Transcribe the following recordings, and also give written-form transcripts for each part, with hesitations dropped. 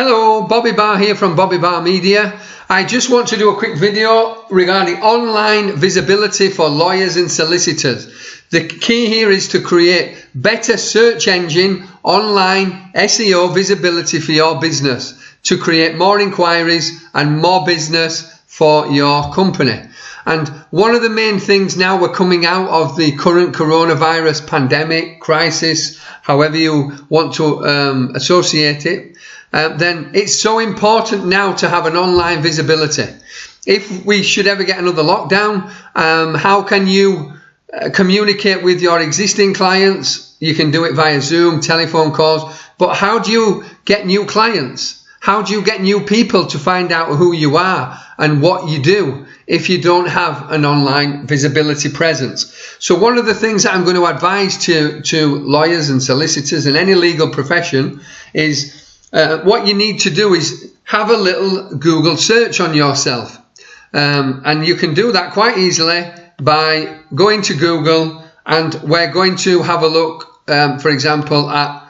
Hello, Bobby Barr here from Bobby Barr Media. I just want to do a quick video regarding online visibility for lawyers and solicitors. The key here is to create better search engine online SEO visibility for your business to create more inquiries and more business for your company. And one of the main things now, we're coming out of the current coronavirus pandemic crisis, however you want to associate it, then it's so important now to have an online visibility. If we should ever get another lockdown, how can you communicate with your existing clients? You can do it via Zoom, telephone calls, but how do you get new clients? How do you get new people to find out who you are and what you do if you don't have an online visibility presence? So one of the things that I'm going to advise to lawyers and solicitors and any legal profession is what you need to do is have a little Google search on yourself. And you can do that quite easily by going to Google, and we're going to have a look, for example, at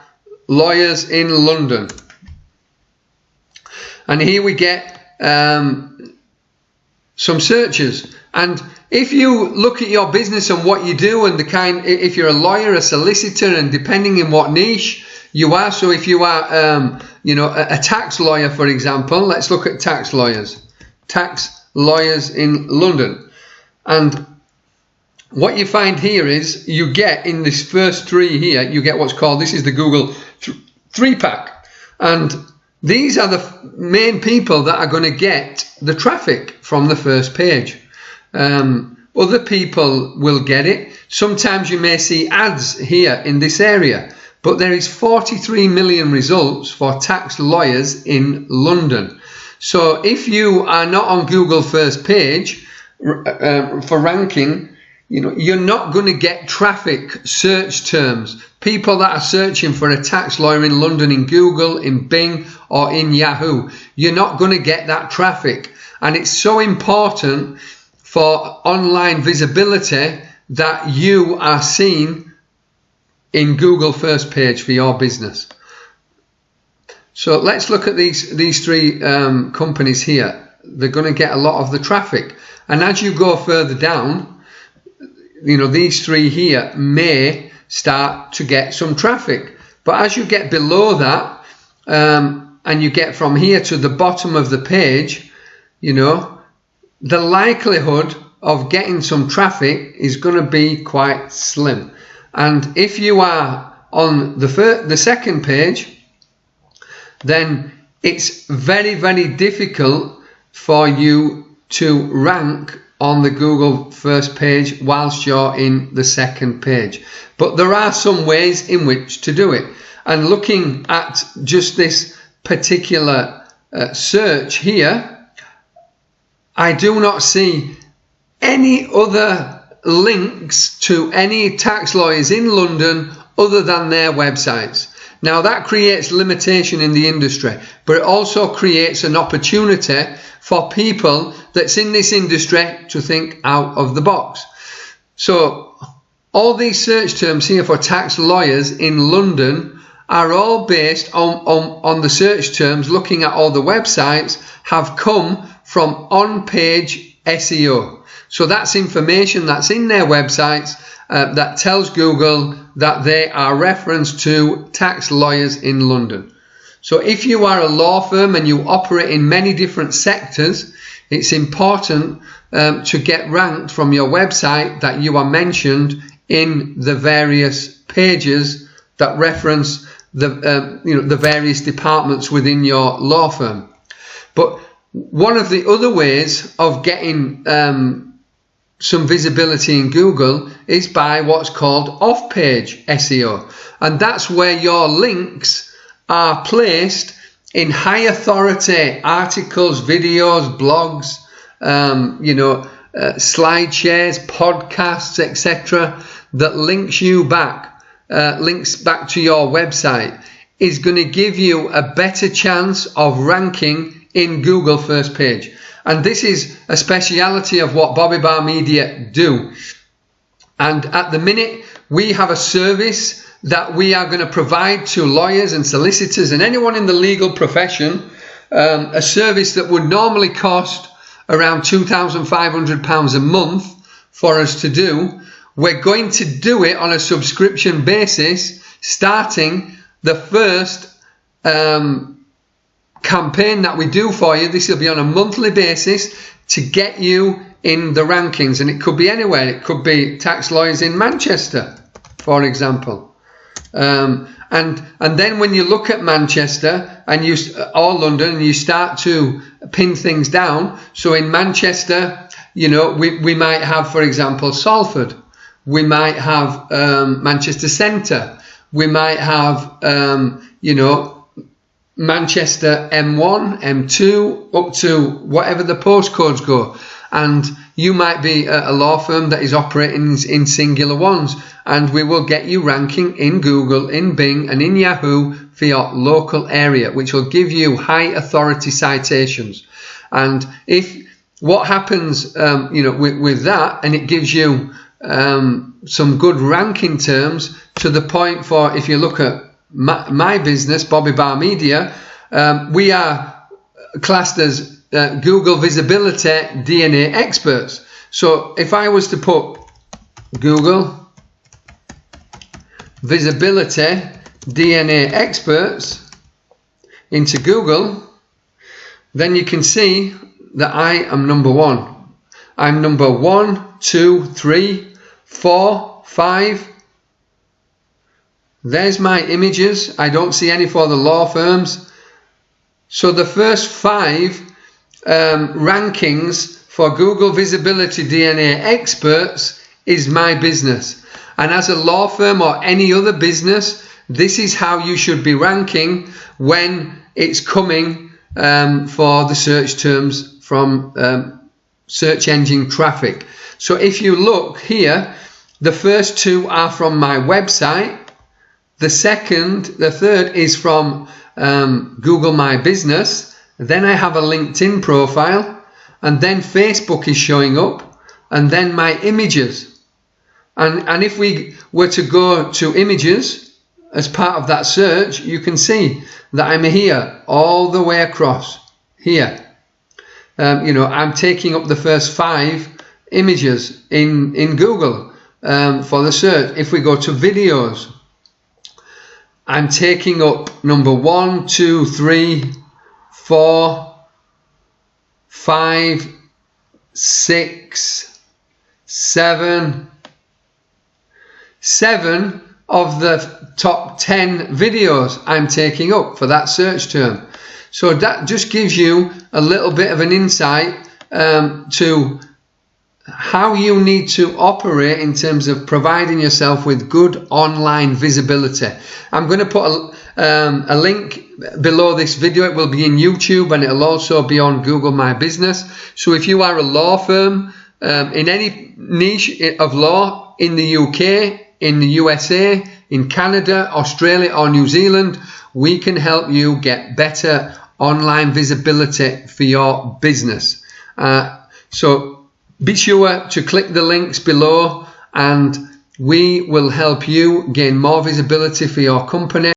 lawyers in London. And here we get some searches. And if you look at your business and what you do and if you're a lawyer, a solicitor, and depending in what niche you are, so if you are, a tax lawyer, for example, let's look at tax lawyers in London. And what you find here is you get in this first three here, you get what's called, this is the Google three-pack. And these are the main people that are going to get the traffic from the first page. Other people will get it. Sometimes you may see ads here in this area, but there is 43 million results for tax lawyers in London. So if you are not on Google first page for ranking, you're not going to get traffic search terms. People that are searching for a tax lawyer in London in Google, in Bing, or in Yahoo, you're not going to get that traffic. And it's so important for online visibility that you are seen in Google first page for your business. So let's look at these three companies here. They're going to get a lot of the traffic. And as you go further down, these three here may start to get some traffic. But as you get below that, and you get from here to the bottom of the page, the likelihood of getting some traffic is going to be quite slim. And if you are on the second page, then it's very, very difficult for you to rank on the Google first page whilst you're in the second page. But there are some ways in which to do it. And looking at just this particular search here, I do not see any other links to any tax lawyers in London other than their websites. Now that creates limitation in the industry, but it also creates an opportunity for people that's in this industry to think out of the box. So all these search terms here for tax lawyers in London are all based on the search terms, looking at all the websites, have come from on-page SEO. So that's information that's in their websites that tells Google that they are referenced to tax lawyers in London. So if you are a law firm and you operate in many different sectors, it's important to get ranked from your website that you are mentioned in the various pages that reference the various departments within your law firm. But one of the other ways of getting some visibility in Google is by what's called off-page SEO. And that's where your links are placed in high authority articles, videos, blogs, slide shares, podcasts, etc. that links back to your website, is going to give you a better chance of ranking in Google first page. And this is a speciality of what Bobby Barr Media do. And at the minute, we have a service that we are going to provide to lawyers and solicitors and anyone in the legal profession, a service that would normally cost around £2,500 a month for us to do. We're going to do it on a subscription basis, starting the first campaign that we do for you. This will be on a monthly basis to get you in the rankings, and it could be anywhere. It could be tax lawyers in Manchester, for example. And then when you look at Manchester and or London, and you start to pin things down. So in Manchester, you know, we might have, for example, Salford. We might have Manchester Centre. We might have, you know, Manchester M1, M2, up to whatever the postcodes go. And you might be a law firm that is operating in singular ones, and we will get you ranking in Google, in Bing, and in Yahoo for your local area, which will give you high authority citations. And if what happens, you know, with that, and it gives you some good ranking terms, to the point for, if you look at my business, Bobby Barr Media, we are classed as Google Visibility DNA experts. So if I was to put Google Visibility DNA experts into Google, then you can see that I am number one. I'm number 1, 2, 3, 4, 5. There's my images. I don't see any for the law firms. So the first 5 rankings for Google Visibility DNA experts is my business. And as a law firm or any other business, this is how you should be ranking when it's coming for the search terms from search engine traffic. So if you look here, the first 2 are from my website. The third is from Google My Business. Then I have a LinkedIn profile, and then Facebook is showing up, and then my images. And if we were to go to images as part of that search, you can see that I'm here all the way across here. You know, I'm taking up the first 5 images in Google for the search. If we go to videos, I'm taking up number 1, 2, 3, 4, 5, 6, 7 of the top 10 videos I'm taking up for that search term. So that just gives you a little bit of an insight to how you need to operate in terms of providing yourself with good online visibility. I'm going to put a link below this video. It will be in YouTube, and it'll also be on Google My Business. So if you are a law firm in any niche of law in the UK, in the USA, in Canada, Australia or New Zealand, we can help you get better online visibility for your business. So be sure to click the links below, and we will help you gain more visibility for your company.